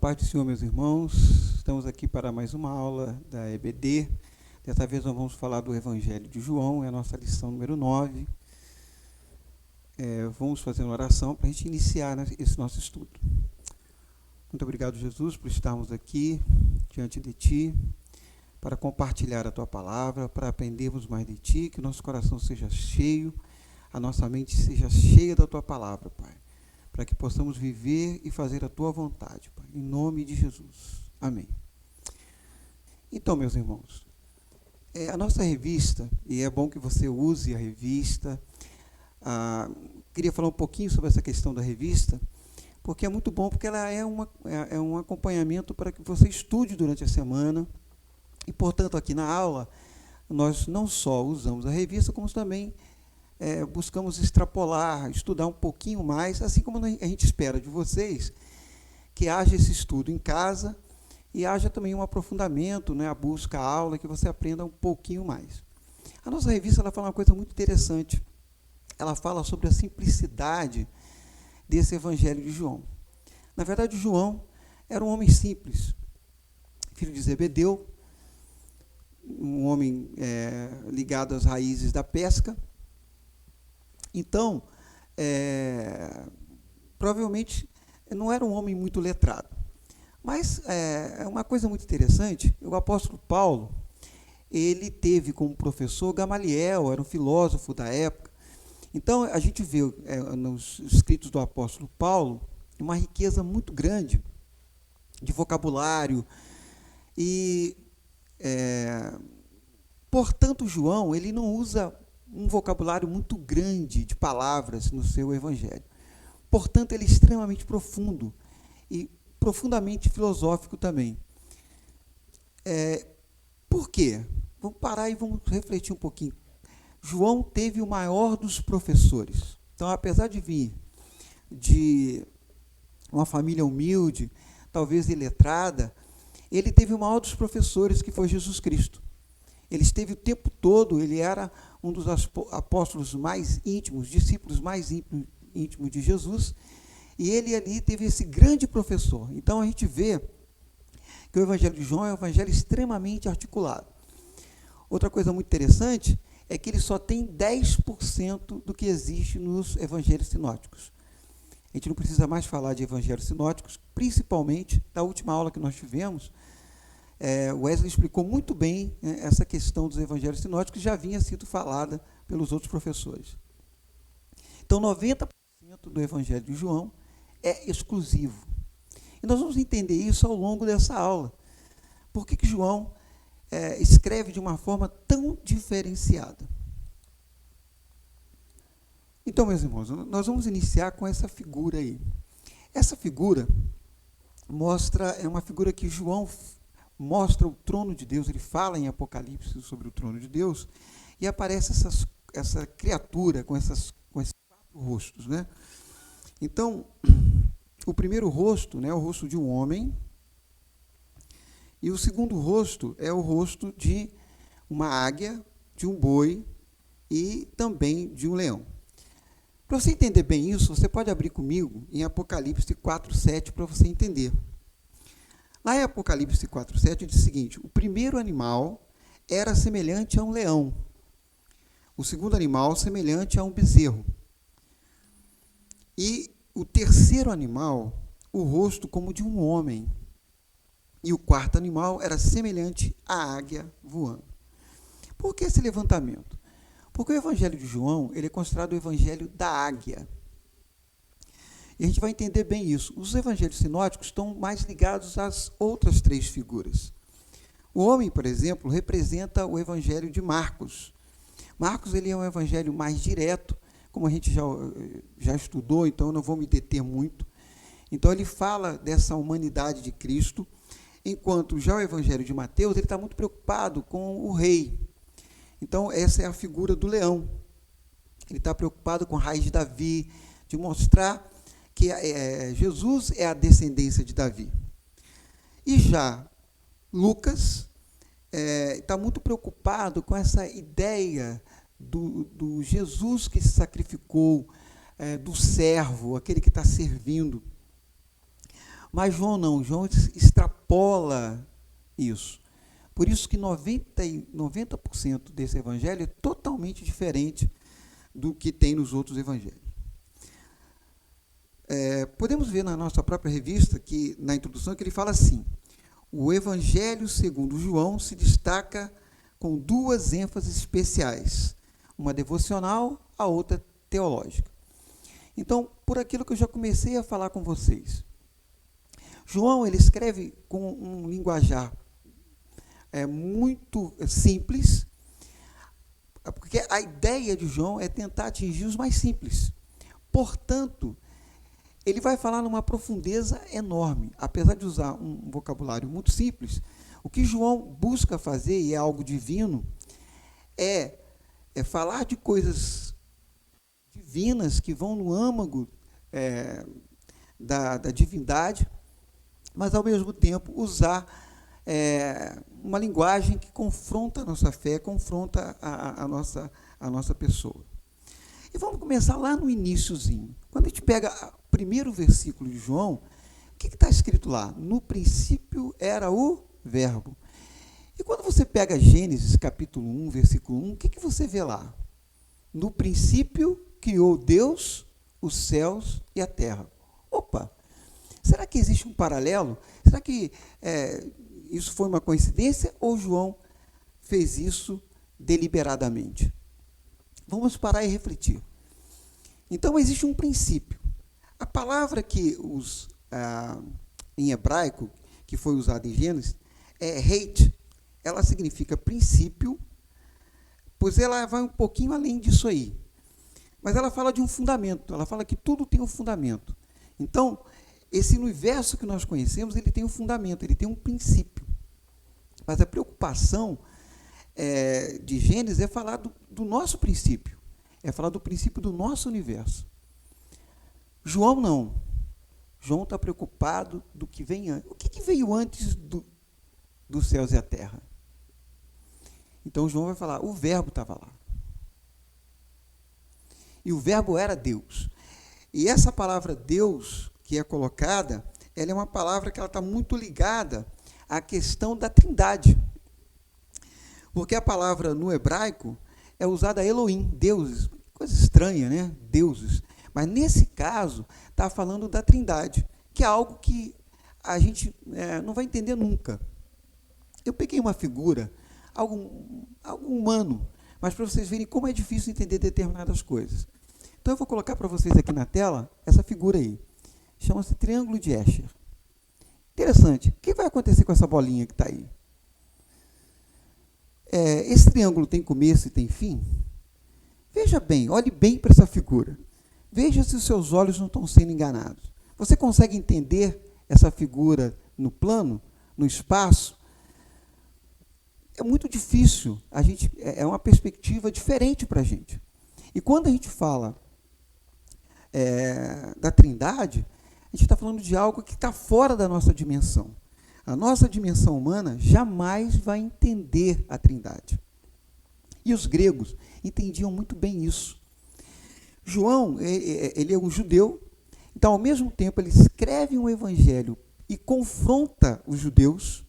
paz do Senhor, meus irmãos. Estamos aqui para mais uma aula da EBD. Dessa vez nós vamos falar do Evangelho de João, é a nossa lição número 9. Vamos fazer uma oração para a gente iniciar esse nosso estudo. Muito obrigado, Jesus, por estarmos aqui diante de Ti, para compartilhar a Tua palavra, para aprendermos mais de Ti, que o nosso coração seja cheio, a nossa mente seja cheia da Tua palavra, Pai, para que possamos viver e fazer a Tua vontade, Pai, em nome de Jesus. Amém. Então, meus irmãos, a nossa revista, e é bom que você use a revista, queria falar um pouquinho sobre essa questão da revista, porque é muito bom, porque ela é um acompanhamento para que você estude durante a semana, e, portanto, aqui na aula, nós não só usamos a revista, como também buscamos extrapolar, estudar um pouquinho mais, assim como a gente espera de vocês, que haja esse estudo em casa e haja também um aprofundamento, a busca, a aula, que você aprenda um pouquinho mais. A nossa revista ela fala uma coisa muito interessante. Ela fala sobre a simplicidade desse Evangelho de João. Na verdade, João era um homem simples, filho de Zebedeu, um homem ligado às raízes da pesca. Então, provavelmente não era um homem muito letrado. Mas é uma coisa muito interessante, o apóstolo Paulo, ele teve como professor Gamaliel, era um filósofo da época. Então, a gente vê nos escritos do apóstolo Paulo uma riqueza muito grande de vocabulário e, portanto, João, ele não usa um vocabulário muito grande de palavras no seu evangelho. Portanto, ele é extremamente profundo e profundamente filosófico também. Por quê? Vamos parar e vamos refletir um pouquinho. João teve o maior dos professores. Então, apesar de vir de uma família humilde, talvez iletrada, ele teve o maior dos professores, que foi Jesus Cristo. Ele esteve o tempo todo, ele era um dos apóstolos mais íntimos, discípulos mais íntimos de Jesus, e ele ali teve esse grande professor. Então, a gente vê que o Evangelho de João é um evangelho extremamente articulado. Outra coisa muito interessante é que ele só tem 10% do que existe nos evangelhos sinóticos. A gente não precisa mais falar de evangelhos sinóticos, principalmente da última aula que nós tivemos. Wesley explicou muito bem essa questão dos evangelhos sinóticos, que já vinha sido falada pelos outros professores. Então, 90% do Evangelho de João é exclusivo. E nós vamos entender isso ao longo dessa aula. Por que João escreve de uma forma tão diferenciada? Então, meus irmãos, nós vamos iniciar com essa figura aí. Essa figura é uma figura que João mostra o trono de Deus, ele fala em Apocalipse sobre o trono de Deus, e aparece essa criatura com esses 4 rostos, né? Então, o primeiro rosto, é o rosto de um homem, e o segundo rosto é o rosto de uma águia, de um boi e também de um leão. Para você entender bem isso, você pode abrir comigo em Apocalipse 4:7 para você entender. Lá em Apocalipse 4:7 diz o seguinte: o primeiro animal era semelhante a um leão, o segundo animal semelhante a um bezerro, e o terceiro animal, o rosto como de um homem, e o quarto animal era semelhante à águia voando. Por que esse levantamento? Porque o Evangelho de João ele é considerado o Evangelho da águia. E a gente vai entender bem isso. Os evangelhos sinóticos estão mais ligados às outras 3 figuras. O homem, por exemplo, representa o Evangelho de Marcos. Marcos ele é um evangelho mais direto, como a gente já estudou, então eu não vou me deter muito. Então ele fala dessa humanidade de Cristo, enquanto já o Evangelho de Mateus ele está muito preocupado com o rei. Então essa é a figura do leão. Ele está preocupado com a raiz de Davi, de mostrar que Jesus é a descendência de Davi. E já Lucas está muito preocupado com essa ideia do Jesus que se sacrificou, do servo, aquele que está servindo. Mas João não, João extrapola isso. Por isso que 90% desse evangelho é totalmente diferente do que tem nos outros evangelhos. Podemos ver na nossa própria revista, que na introdução, que ele fala assim: o evangelho segundo João se destaca com duas ênfases especiais, uma devocional, a outra teológica. Então, por aquilo que eu já comecei a falar com vocês, João, ele escreve com um linguajar muito simples, porque a ideia de João é tentar atingir os mais simples. Portanto, ele vai falar numa profundeza enorme. Apesar de usar um vocabulário muito simples, o que João busca fazer, e é algo divino, é falar de coisas divinas que vão no âmago da divindade, mas, ao mesmo tempo, usar uma linguagem que confronta a nossa fé, confronta a nossa pessoa. E vamos começar lá no iniciozinho. Quando a gente pega o primeiro versículo de João, o que está escrito lá? No princípio era o Verbo. E quando você pega Gênesis, capítulo 1, versículo 1, o que você vê lá? No princípio criou Deus os céus e a terra. Opa! Será que existe um paralelo? Será que isso foi uma coincidência ou João fez isso deliberadamente? Vamos parar e refletir. Então, existe um princípio. A palavra que em hebraico, que foi usada em Gênesis, é heit. Ela significa princípio, pois ela vai um pouquinho além disso aí. Mas ela fala de um fundamento, ela fala que tudo tem um fundamento. Então, esse universo que nós conhecemos, ele tem um fundamento, ele tem um princípio. Mas a preocupação de Gênesis é falar do nosso princípio, é falar do princípio do nosso universo. João não. João está preocupado do que vem antes. O que veio antes dos céus e a terra? Então, João vai falar, o Verbo estava lá. E o Verbo era Deus. E essa palavra Deus, que é colocada, ela é uma palavra que ela está muito ligada à questão da trindade. Porque a palavra no hebraico é usada Elohim, deuses. Coisa estranha, né? Deuses. Mas nesse caso, está falando da trindade, que é algo que a gente não vai entender nunca. Eu peguei uma figura, algo humano, mas para vocês verem como é difícil entender determinadas coisas. Então, eu vou colocar para vocês aqui na tela essa figura aí. Chama-se Triângulo de Escher. Interessante. O que vai acontecer com essa bolinha que está aí? Esse triângulo tem começo e tem fim? Veja bem, olhe bem para essa figura. Veja se os seus olhos não estão sendo enganados. Você consegue entender essa figura no plano, no espaço? É muito difícil. É uma perspectiva diferente para a gente. E quando a gente fala da trindade, a gente está falando de algo que está fora da nossa dimensão. A nossa dimensão humana jamais vai entender a trindade. E os gregos entendiam muito bem isso. João, ele é um judeu, então, ao mesmo tempo, ele escreve um evangelho e confronta os judeus,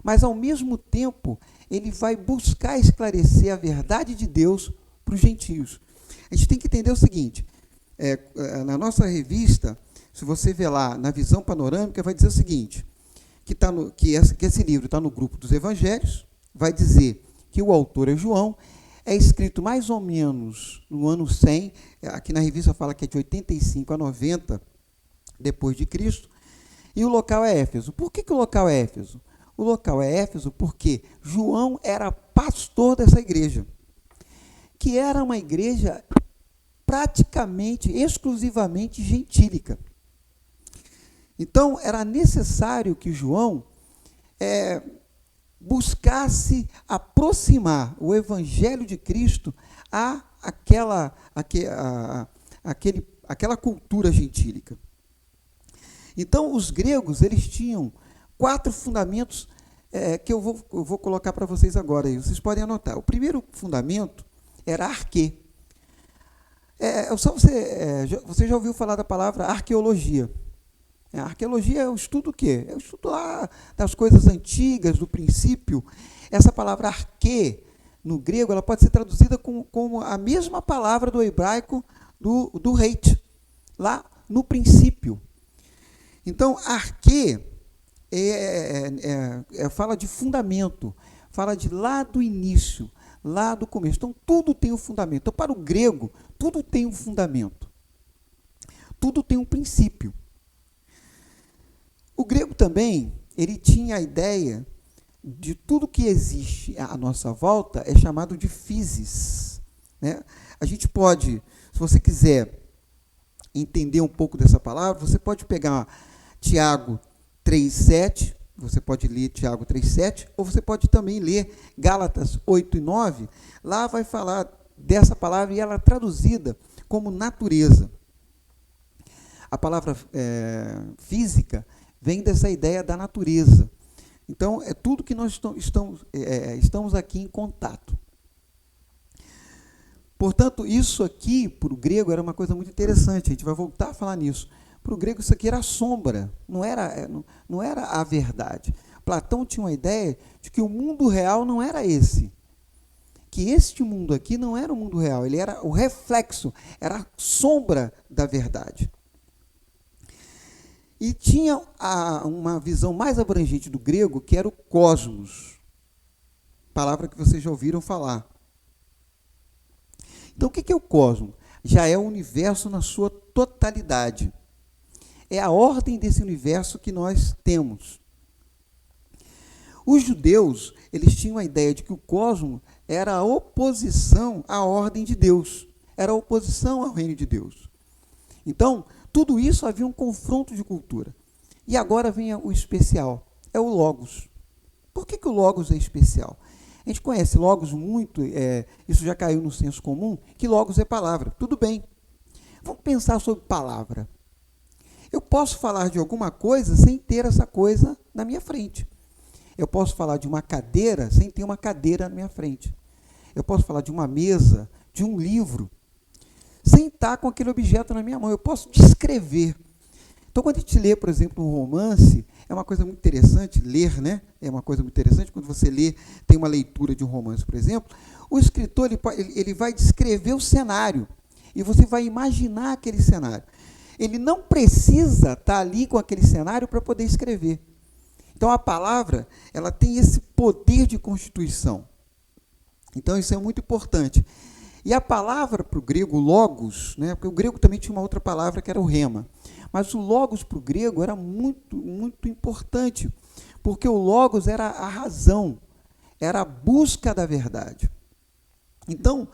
mas, ao mesmo tempo, ele vai buscar esclarecer a verdade de Deus para os gentios. A gente tem que entender o seguinte, na nossa revista, se você ver lá na visão panorâmica, vai dizer o seguinte, que esse livro está no grupo dos evangelhos, vai dizer que o autor é João, é escrito mais ou menos no ano 100, aqui na revista fala que é de 85 a 90 depois de Cristo, e o local é Éfeso. Por que o local é Éfeso? O local é Éfeso porque João era pastor dessa igreja, que era uma igreja praticamente, exclusivamente gentílica. Então, era necessário que João buscasse aproximar o Evangelho de Cristo àquela cultura gentílica. Então, os gregos, eles tinham 4 fundamentos que eu vou colocar para vocês agora. Aí. Vocês podem anotar. O primeiro fundamento era arquê. Você já ouviu falar da palavra arqueologia. A arqueologia é o estudo o quê? É o estudo lá das coisas antigas, do princípio. Essa palavra arquê, no grego, ela pode ser traduzida como a mesma palavra do hebraico do reit, lá no princípio. Então, arquê fala de fundamento, fala de lá do início, lá do começo. Então, tudo tem um fundamento. Então, para o grego, tudo tem um fundamento. Tudo tem um princípio. O grego também, ele tinha a ideia de tudo que existe à nossa volta é chamado de physis, né? A gente pode, se você quiser entender um pouco dessa palavra, você pode pegar Tiago 3,7, você pode ler Tiago 3,7, ou você pode também ler Gálatas 8 e 9, lá vai falar dessa palavra e ela é traduzida como natureza. A palavra física vem dessa ideia da natureza. Então, é tudo que nós estamos aqui em contato. Portanto, isso aqui, para o grego, era uma coisa muito interessante. A gente vai voltar a falar nisso. Para o grego, isso aqui era a sombra, não era a verdade. Platão tinha uma ideia de que o mundo real não era esse. Que este mundo aqui não era o mundo real, ele era o reflexo, era a sombra da verdade. E tinha uma visão mais abrangente do grego, que era o cosmos, palavra que vocês já ouviram falar. Então, o que é o cosmos? Já é o universo na sua totalidade. É a ordem desse universo que nós temos. Os judeus, eles tinham a ideia de que o cosmos era a oposição à ordem de Deus, era a oposição ao reino de Deus. Então, tudo isso havia um confronto de cultura. E agora vem o especial, é o Logos. Por que o Logos é especial? A gente conhece Logos muito, isso já caiu no senso comum, que Logos é palavra. Tudo bem. Vamos pensar sobre palavra. Eu posso falar de alguma coisa sem ter essa coisa na minha frente. Eu posso falar de uma cadeira sem ter uma cadeira na minha frente. Eu posso falar de uma mesa, de um livro, sem estar com aquele objeto na minha mão. Eu posso descrever. Então, quando a gente lê, por exemplo, um romance, é uma coisa muito interessante, ler, né? É uma coisa muito interessante, quando você lê, tem uma leitura de um romance, por exemplo, o escritor ele vai descrever o cenário, e você vai imaginar aquele cenário. Ele não precisa estar ali com aquele cenário para poder escrever. Então, a palavra, ela tem esse poder de constituição. Então, isso é muito importante. E a palavra para o grego, logos, né, porque o grego também tinha uma outra palavra que era o rema, mas o logos para o grego era muito, muito importante, porque o logos era a razão, era a busca da verdade. Então,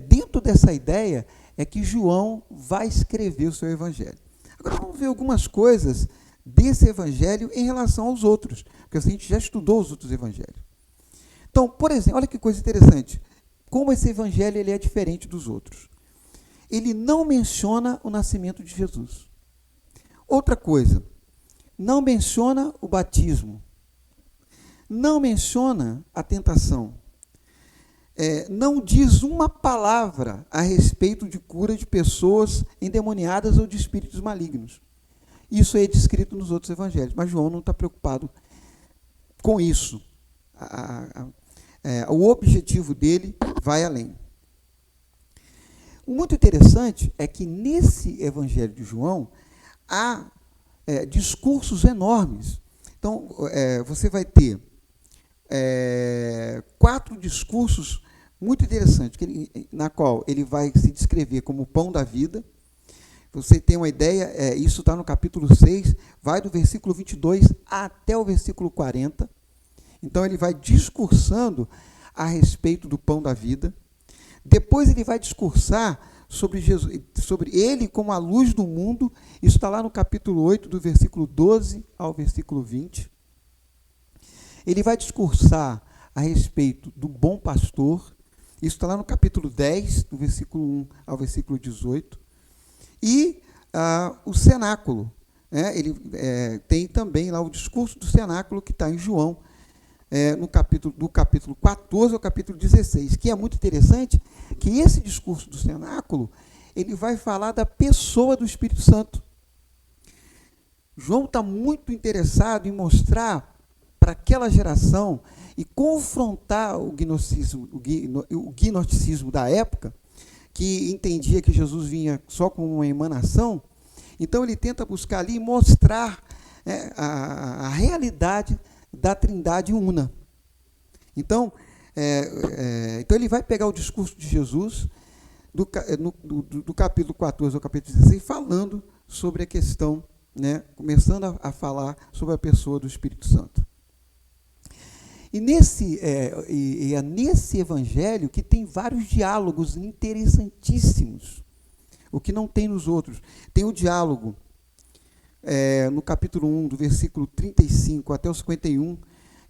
dentro dessa ideia é que João vai escrever o seu evangelho. Agora vamos ver algumas coisas desse evangelho em relação aos outros, porque a gente já estudou os outros evangelhos. Então, por exemplo, olha que coisa interessante, como esse evangelho ele é diferente dos outros. Ele não menciona o nascimento de Jesus. Outra coisa, não menciona o batismo. Não menciona a tentação. Não diz uma palavra a respeito de cura de pessoas endemoniadas ou de espíritos malignos. Isso é descrito nos outros evangelhos, mas João não está preocupado com isso. O objetivo dele vai além. O muito interessante é que nesse evangelho de João há discursos enormes. Então, você vai ter 4 discursos muito interessantes, na qual ele vai se descrever como o pão da vida. Você tem uma ideia, isso está no capítulo 6, vai do versículo 22 até o versículo 40. Então, ele vai discursando a respeito do pão da vida. Depois, ele vai discursar sobre Jesus, sobre ele como a luz do mundo. Isso está lá no capítulo 8, do versículo 12 ao versículo 20. Ele vai discursar a respeito do bom pastor. Isso está lá no capítulo 10, do versículo 1 ao versículo 18. E o cenáculo. Ele tem também lá o discurso do cenáculo, que está em João, do capítulo 14 ao capítulo 16, que é muito interessante, que esse discurso do cenáculo, ele vai falar da pessoa do Espírito Santo. João está muito interessado em mostrar para aquela geração e confrontar o gnosticismo da época, que entendia que Jesus vinha só como uma emanação. Então ele tenta buscar ali mostrar a realidade da Trindade una. Então, então ele vai pegar o discurso de Jesus do capítulo 14 ao capítulo 16, falando sobre a questão, começando a falar sobre a pessoa do Espírito Santo. E é nesse evangelho que tem vários diálogos interessantíssimos, o que não tem nos outros. Tem o diálogo no capítulo 1, do versículo 35 até o 51,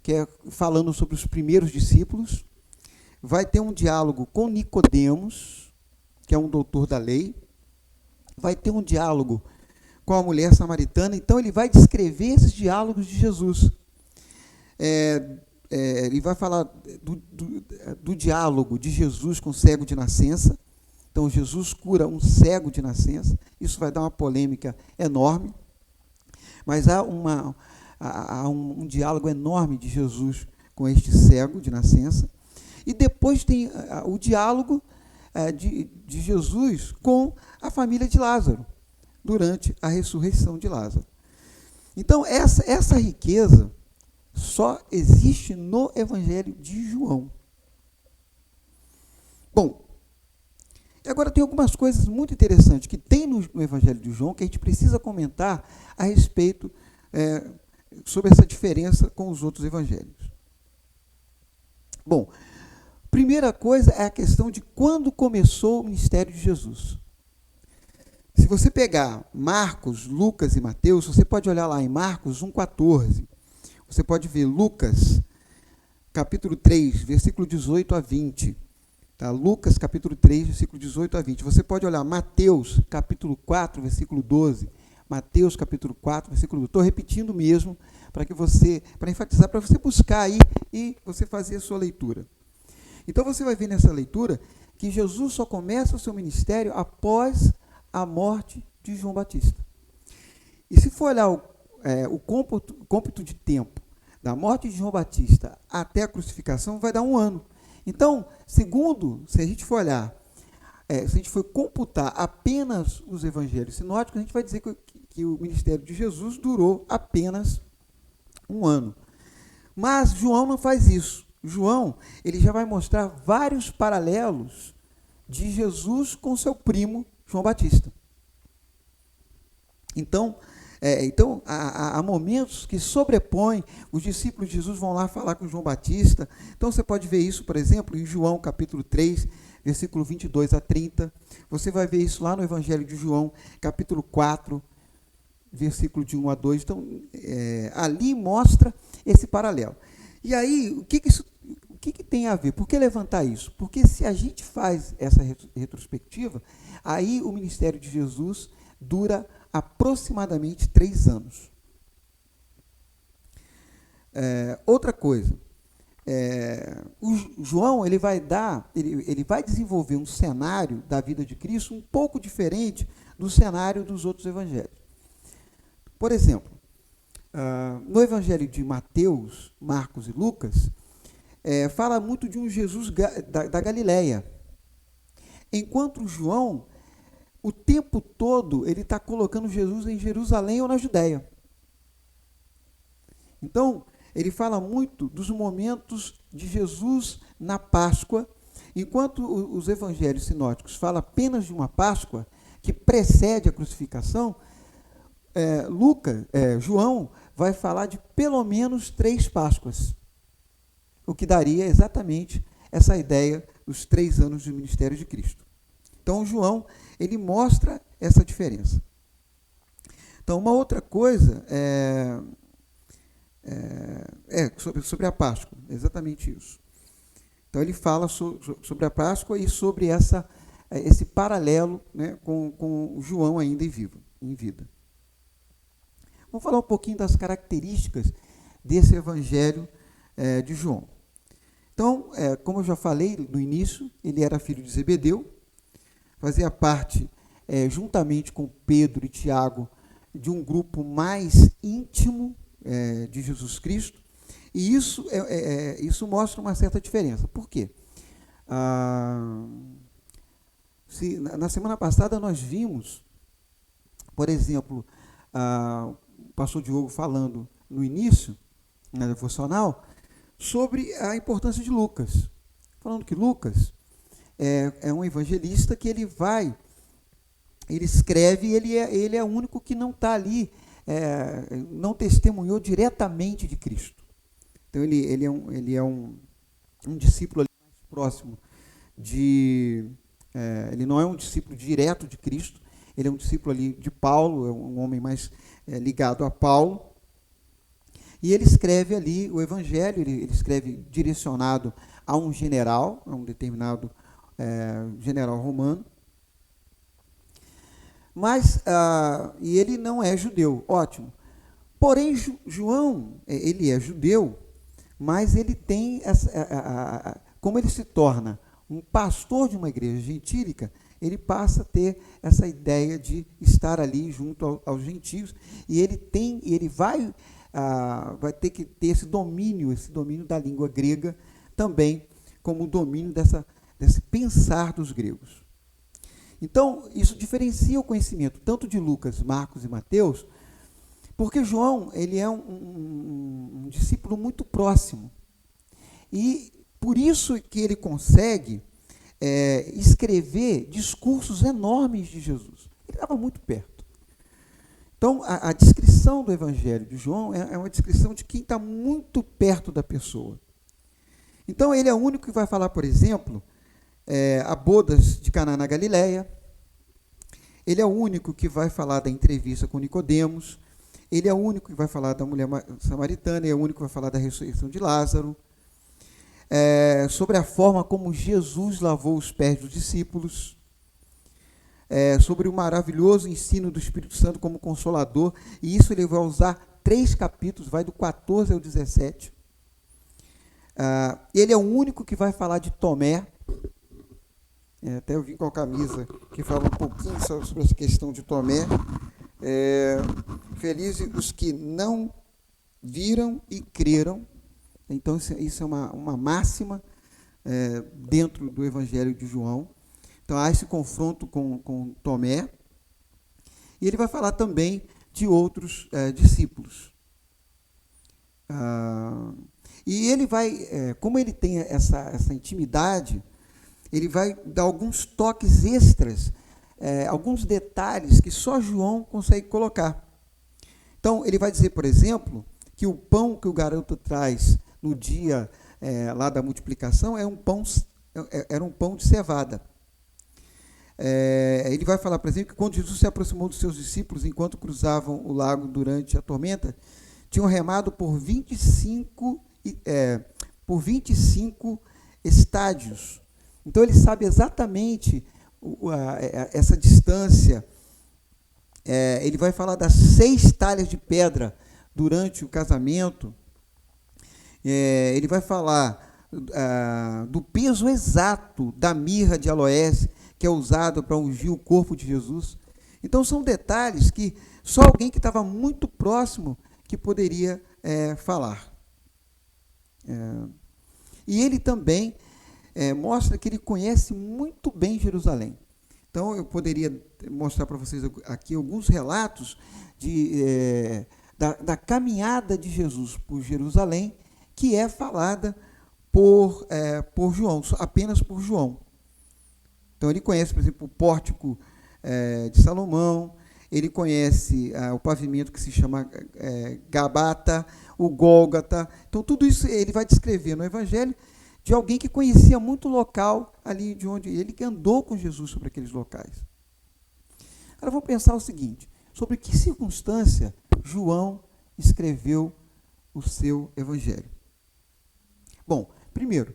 que é falando sobre os primeiros discípulos. Vai ter um diálogo com Nicodemos, que é um doutor da lei. Vai ter um diálogo com a mulher samaritana. Então ele vai descrever esses diálogos de Jesus. Ele vai falar do diálogo de Jesus com o cego de nascença. Então, Jesus cura um cego de nascença. Isso vai dar uma polêmica enorme. Mas há um diálogo enorme de Jesus com este cego de nascença. E depois tem o diálogo de Jesus com a família de Lázaro, durante a ressurreição de Lázaro. Então, essa riqueza só existe no Evangelho de João. Bom, agora tem algumas coisas muito interessantes que tem no Evangelho de João que a gente precisa comentar a respeito sobre essa diferença com os outros evangelhos. Bom, primeira coisa é a questão de quando começou o ministério de Jesus. Se você pegar Marcos, Lucas e Mateus, você pode olhar lá em Marcos 1,14. Você pode ver Lucas, capítulo 3, versículo 18 a 20. Tá? Lucas, capítulo 3, versículo 18 a 20. Você pode olhar Mateus, capítulo 4, versículo 12. Mateus, capítulo 4, versículo 12. Estou repetindo mesmo, para enfatizar, para você buscar aí e você fazer a sua leitura. Então, você vai ver nessa leitura que Jesus só começa o seu ministério após a morte de João Batista. E se for olhar o cômputo de tempo da morte de João Batista até a crucificação, vai dar 1 ano. Então, se a gente for olhar, se a gente for computar apenas os evangelhos sinóticos, a gente vai dizer que o ministério de Jesus durou apenas 1 ano. Mas João não faz isso. João, ele já vai mostrar vários paralelos de Jesus com seu primo João Batista. Então, há momentos que sobrepõem, os discípulos de Jesus vão lá falar com João Batista. Então, você pode ver isso, por exemplo, em João, capítulo 3, versículo 22 a 30. Você vai ver isso lá no Evangelho de João, capítulo 4, versículo de 1 a 2. Então, ali mostra esse paralelo. E aí, o que tem a ver? Por que levantar isso? Porque se a gente faz essa retrospectiva, aí o ministério de Jesus dura aproximadamente 3 anos. Outra coisa, o João ele vai desenvolver um cenário da vida de Cristo um pouco diferente do cenário dos outros evangelhos. Por exemplo, no evangelho de Mateus, Marcos e Lucas, fala muito de um Jesus da Galileia, enquanto João, o tempo todo, ele está colocando Jesus em Jerusalém ou na Judéia. Então, ele fala muito dos momentos de Jesus na Páscoa, enquanto os evangelhos sinóticos falam apenas de uma Páscoa que precede a crucificação. João vai falar de pelo menos 3 Páscoas, o que daria exatamente essa ideia dos 3 anos do ministério de Cristo. Então, João, ele mostra essa diferença. Então, uma outra coisa sobre a Páscoa, exatamente isso. Então, ele fala sobre a Páscoa e sobre esse paralelo, com João ainda em vida. Vamos falar um pouquinho das características desse evangelho de João. Então, como eu já falei no início, ele era filho de Zebedeu, fazia parte, juntamente com Pedro e Tiago, de um grupo mais íntimo de Jesus Cristo, e isso mostra uma certa diferença. Por quê? Na semana passada nós vimos, por exemplo, o pastor Diogo falando no início, na devocional, sobre a importância de Lucas. Falando que Lucas é um evangelista que ele escreve, ele é o único que não está ali, não testemunhou diretamente de Cristo. Então ele é um discípulo ali mais próximo ele não é um discípulo direto de Cristo, ele é um discípulo ali de Paulo, é um homem mais ligado a Paulo, e ele escreve ali o Evangelho, ele escreve direcionado a um general, a um determinado general romano, mas, e ele não é judeu, ótimo. Porém, João, ele é judeu, mas ele tem, como ele se torna um pastor de uma igreja gentílica, ele passa a ter essa ideia de estar ali junto aos gentios, e ele vai ter que ter esse domínio da língua grega também, como o domínio desse pensar dos gregos. Então, isso diferencia o conhecimento tanto de Lucas, Marcos e Mateus, porque João ele é um discípulo muito próximo. E por isso que ele consegue escrever discursos enormes de Jesus. Ele estava muito perto. Então, a descrição do Evangelho de João é uma descrição de quem está muito perto da pessoa. Então, ele é o único que vai falar, por exemplo, a bodas de Caná na Galileia. Ele é o único que vai falar da entrevista com Nicodemos. Ele é o único que vai falar da mulher samaritana. Ele é o único que vai falar da ressurreição de Lázaro. Sobre a forma como Jesus lavou os pés dos discípulos. Sobre o maravilhoso ensino do Espírito Santo como consolador. E isso ele vai usar 3 capítulos, vai do 14 ao 17. Ele é o único que vai falar de Tomé. Até eu vim com a camisa que fala um pouquinho sobre essa questão de Tomé. Felizes os que não viram e creram. Então, isso é uma máxima dentro do Evangelho de João. Então, há esse confronto com Tomé. E ele vai falar também de outros discípulos. E ele vai, como ele tem essa intimidade, ele vai dar alguns toques extras, alguns detalhes que só João consegue colocar. Então, ele vai dizer, por exemplo, que o pão que o garoto traz no dia lá da multiplicação era um pão de cevada. Ele vai falar, por exemplo, que quando Jesus se aproximou dos seus discípulos, enquanto cruzavam o lago durante a tormenta, tinham remado por 25 estádios. Então, ele sabe exatamente essa distância. Ele vai falar das 6 talhas de pedra durante o casamento. Ele vai falar do peso exato da mirra de aloés, que é usado para ungir o corpo de Jesus. Então, são detalhes que só alguém que estava muito próximo que poderia falar. E ele também mostra que ele conhece muito bem Jerusalém. Então, eu poderia mostrar para vocês aqui alguns relatos da caminhada de Jesus por Jerusalém, que é falada por João, apenas por João. Então, ele conhece, por exemplo, o pórtico de Salomão, ele conhece o pavimento que se chama Gabata, o Gólgata. Então, tudo isso ele vai descrever no Evangelho de alguém que conhecia muito o local ali de onde ele andou com Jesus sobre aqueles locais. Agora, vamos pensar o seguinte, sobre que circunstância João escreveu o seu Evangelho. Bom, primeiro,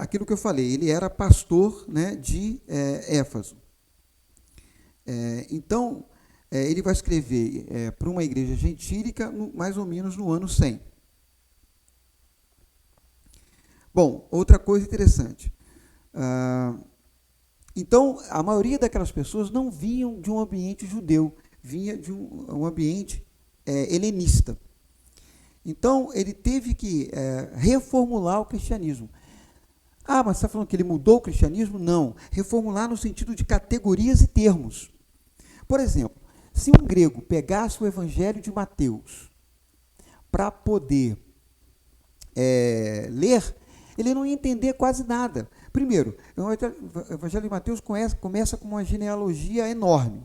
aquilo que eu falei, ele era pastor, né, de Éfeso. Então, ele vai escrever para uma igreja gentílica mais ou menos no ano 100. Bom, outra coisa interessante. Então, a maioria daquelas pessoas não vinham de um ambiente judeu, vinha de um ambiente helenista. Então, ele teve que reformular o cristianismo. Ah, mas você está falando que ele mudou o cristianismo? Não. Reformular no sentido de categorias e termos. Por exemplo, se um grego pegasse o Evangelho de Mateus para poder ler, ele não ia entender quase nada. Primeiro, o Evangelho de Mateus começa com uma genealogia enorme.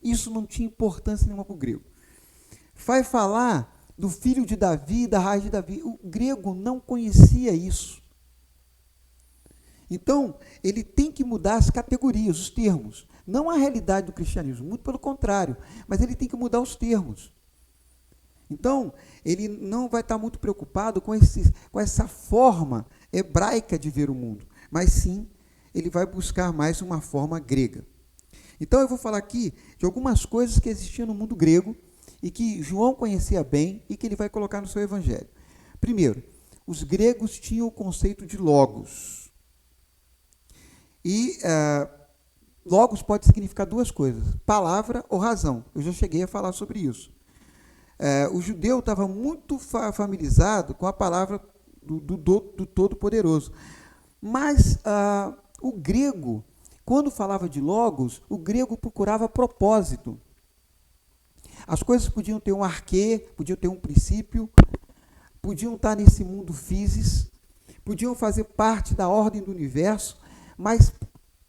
Isso não tinha importância nenhuma para o grego. Vai falar do filho de Davi, da raiz de Davi. O grego não conhecia isso. Então, ele tem que mudar as categorias, os termos. Não a realidade do cristianismo, muito pelo contrário, mas ele tem que mudar os termos. Então, ele não vai estar muito preocupado com essa forma hebraica de ver o mundo, mas sim, ele vai buscar mais uma forma grega. Então, eu vou falar aqui de algumas coisas que existiam no mundo grego e que João conhecia bem e que ele vai colocar no seu evangelho. Primeiro, os gregos tinham o conceito de logos. E logos pode significar duas coisas, palavra ou razão. Eu já cheguei a falar sobre isso. O judeu estava muito familiarizado com a palavra do Todo-Poderoso. Mas o grego, quando falava de logos, o grego procurava propósito. As coisas podiam ter um arquê, podiam ter um princípio, podiam estar nesse mundo físico, podiam fazer parte da ordem do universo, mas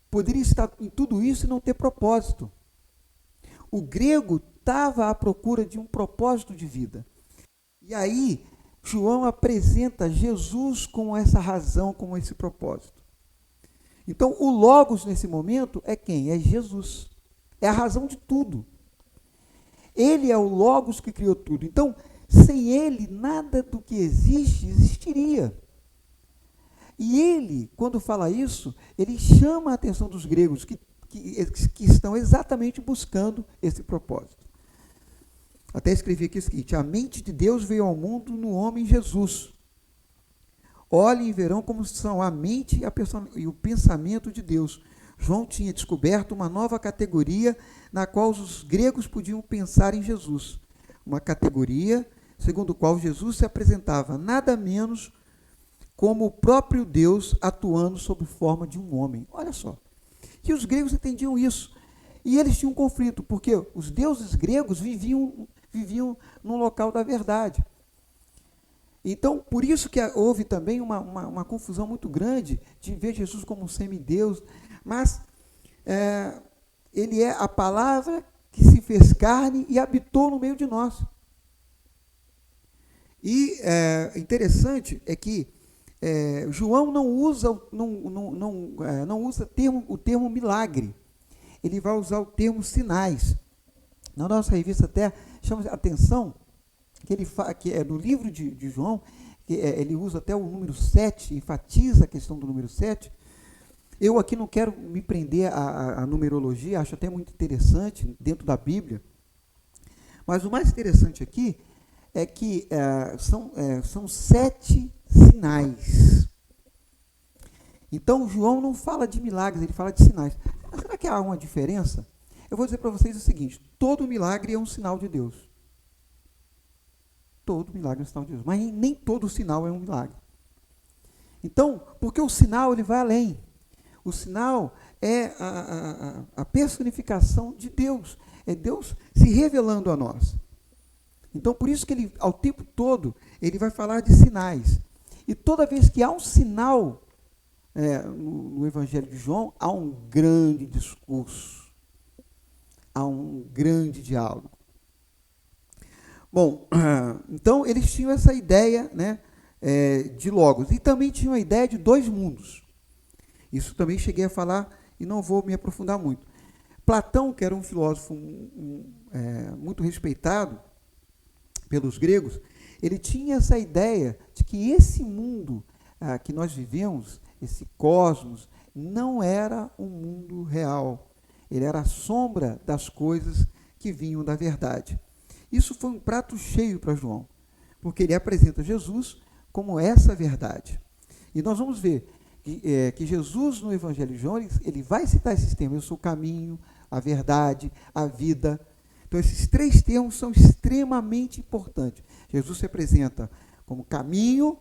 poderia estar em tudo isso e não ter propósito. O grego estava à procura de um propósito de vida. E aí, João apresenta Jesus com essa razão, com esse propósito. Então, o Logos, nesse momento, é quem? É Jesus. É a razão de tudo. Ele é o Logos que criou tudo. Então, sem ele, nada do que existe, existiria. E ele, quando fala isso, ele chama a atenção dos gregos, que estão exatamente buscando esse propósito. Até escrevi aqui o seguinte: a mente de Deus veio ao mundo no homem Jesus. Olhem e verão como são a mente e o pensamento de Deus. João tinha descoberto uma nova categoria na qual os gregos podiam pensar em Jesus. Uma categoria segundo a qual Jesus se apresentava nada menos como o próprio Deus atuando sob forma de um homem. Olha só. Que os gregos entendiam isso. E eles tinham um conflito, porque os deuses gregos viviam no local da verdade. Então, por isso que houve também uma confusão muito grande de ver Jesus como um semideus, mas ele é a palavra que se fez carne e habitou no meio de nós. E interessante é que João não usa o termo milagre, ele vai usar o termo sinais. Na nossa revista até chama a atenção que no livro de João, ele usa até o número 7, enfatiza a questão do número 7. Eu aqui não quero me prender à numerologia, acho até muito interessante dentro da Bíblia, mas o mais interessante aqui é que são 7 sinais. Então, João não fala de milagres, ele fala de sinais. Mas será que há uma diferença? Eu vou dizer para vocês o seguinte: todo milagre é um sinal de Deus. Todo milagre é um sinal de Deus, mas nem todo sinal é um milagre. Então, porque o sinal ele vai além. O sinal é a personificação de Deus. É Deus se revelando a nós. Então, por isso que ele, ao tempo todo, ele vai falar de sinais. E toda vez que há um sinal no Evangelho de João, há um grande discurso, há um grande diálogo. Bom, então eles tinham essa ideia, né, de Logos. E também tinham a ideia de 2 mundos. Isso também cheguei a falar e não vou me aprofundar muito. Platão, que era um filósofo muito respeitado pelos gregos, ele tinha essa ideia de que esse mundo que nós vivemos, esse cosmos, não era um mundo real. Ele era a sombra das coisas que vinham da verdade. Isso foi um prato cheio para João, porque ele apresenta Jesus como essa verdade. E nós vamos ver que Jesus, no Evangelho de João, ele vai citar esses termos: eu sou o caminho, a verdade, a vida. Então, esses três termos são extremamente importantes. Jesus se apresenta como caminho,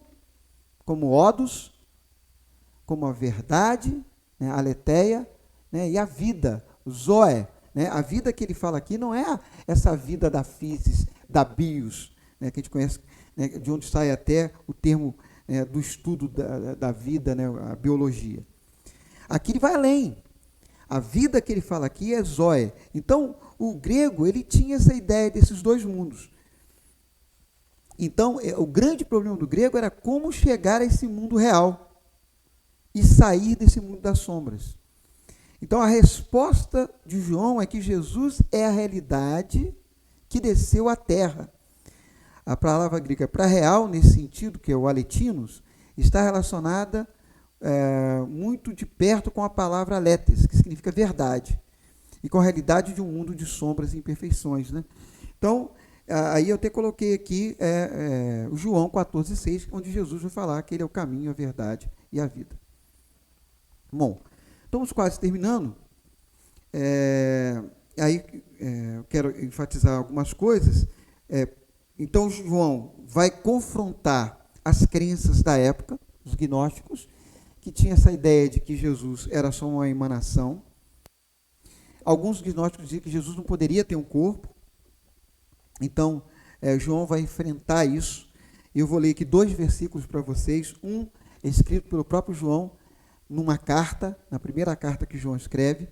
como odos, como a verdade, né, a aletheia, né, e a vida, o zoé. Né, a vida que ele fala aqui não é essa vida da physis, da bios, né, que a gente conhece, né, de onde sai até o termo, né, do estudo da vida, né, a biologia. Aqui ele vai além. A vida que ele fala aqui é zoé. Então, o grego, ele tinha essa ideia desses dois mundos. Então, o grande problema do grego era como chegar a esse mundo real e sair desse mundo das sombras. Então, a resposta de João é que Jesus é a realidade que desceu à terra. A palavra grega para real, nesse sentido, que é o aletinos, está relacionada muito de perto com a palavra aletes, que significa verdade, e com a realidade de um mundo de sombras e imperfeições. Né? Então, aí eu até coloquei aqui o João 14,6, onde Jesus vai falar que ele é o caminho, a verdade e a vida. Bom, estamos quase terminando. Eu quero enfatizar algumas coisas. Então, João vai confrontar as crenças da época, os gnósticos, que tinha essa ideia de que Jesus era só uma emanação. Alguns gnósticos diziam que Jesus não poderia ter um corpo. Então, João vai enfrentar isso. Eu vou ler aqui 2 versículos para vocês. Um escrito pelo próprio João, numa carta, na primeira carta que João escreve.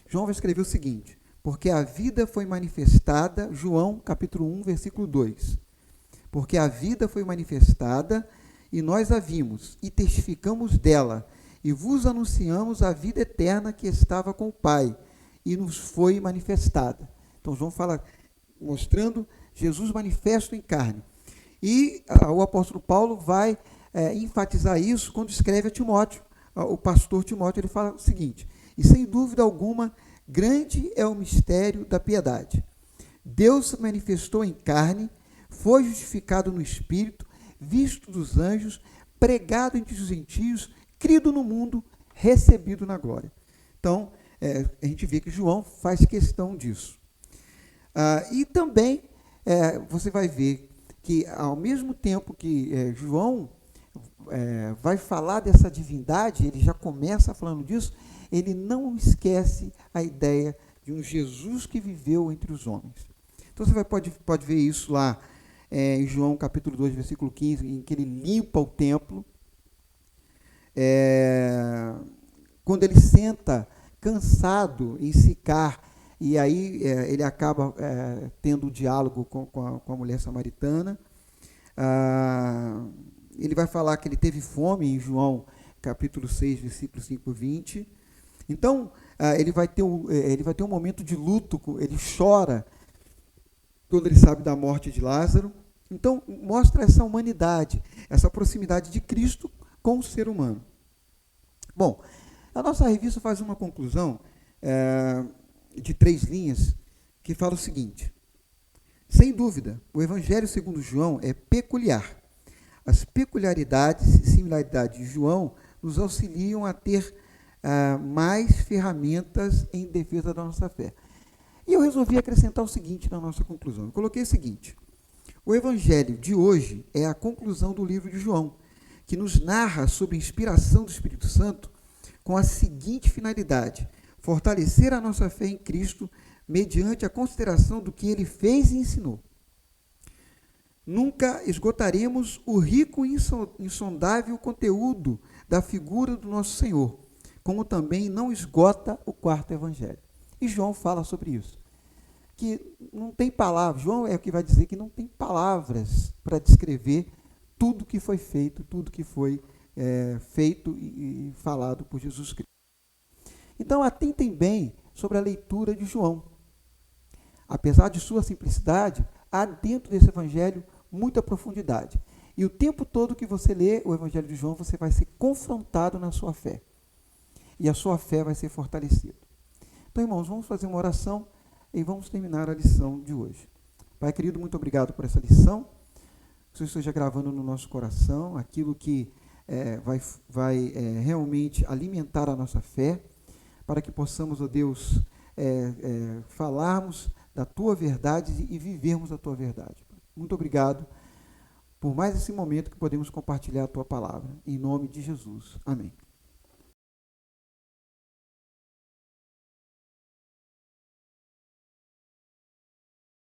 João vai escrever o seguinte: porque a vida foi manifestada, João capítulo 1, versículo 2. Porque a vida foi manifestada, e nós a vimos, e testificamos dela, e vos anunciamos a vida eterna que estava com o Pai, e nos foi manifestada. Então, João fala, mostrando Jesus manifesto em carne. E o apóstolo Paulo vai enfatizar isso quando escreve a Timóteo. O pastor Timóteo, ele fala o seguinte: e sem dúvida alguma, grande é o mistério da piedade. Deus se manifestou em carne, foi justificado no Espírito, visto dos anjos, pregado entre os gentios, crido no mundo, recebido na glória. Então, a gente vê que João faz questão disso. E também você vai ver que, ao mesmo tempo que João vai falar dessa divindade, ele já começa falando disso, ele não esquece a ideia de um Jesus que viveu entre os homens. Então, você pode ver isso lá em João capítulo 2, versículo 15, em que ele limpa o templo. Quando ele senta cansado em Sicar, e aí ele acaba tendo um diálogo com a mulher samaritana. Ele vai falar que ele teve fome em João capítulo 6, versículo 5 e 20. Então, ele vai ter um momento de luto, ele chora quando ele sabe da morte de Lázaro. Então, mostra essa humanidade, essa proximidade de Cristo com o ser humano. Bom, a nossa revista faz uma conclusão de 3 linhas, que fala o seguinte: sem dúvida, o Evangelho segundo João é peculiar. As peculiaridades e similaridades de João nos auxiliam a ter mais ferramentas em defesa da nossa fé. E eu resolvi acrescentar o seguinte na nossa conclusão. Eu coloquei o seguinte: o Evangelho de hoje é a conclusão do livro de João, que nos narra sob inspiração do Espírito Santo com a seguinte finalidade: fortalecer a nossa fé em Cristo mediante a consideração do que ele fez e ensinou. Nunca esgotaremos o rico e insondável conteúdo da figura do nosso Senhor, como também não esgota o 4º Evangelho. E João fala sobre isso, que não tem palavras. João é o que vai dizer que não tem palavras para descrever tudo que foi feito, tudo que foi feito e falado por Jesus Cristo. Então, atentem bem sobre a leitura de João. Apesar de sua simplicidade, há dentro desse evangelho muita profundidade. E o tempo todo que você lê o evangelho de João, você vai ser confrontado na sua fé. E a sua fé vai ser fortalecida. Então, irmãos, vamos fazer uma oração e vamos terminar a lição de hoje. Pai querido, muito obrigado por essa lição. Que o Senhor esteja gravando no nosso coração aquilo que vai realmente alimentar a nossa fé, para que possamos, ó Deus, falarmos da tua verdade e vivermos a tua verdade. Muito obrigado por mais esse momento que podemos compartilhar a tua palavra. Em nome de Jesus. Amém.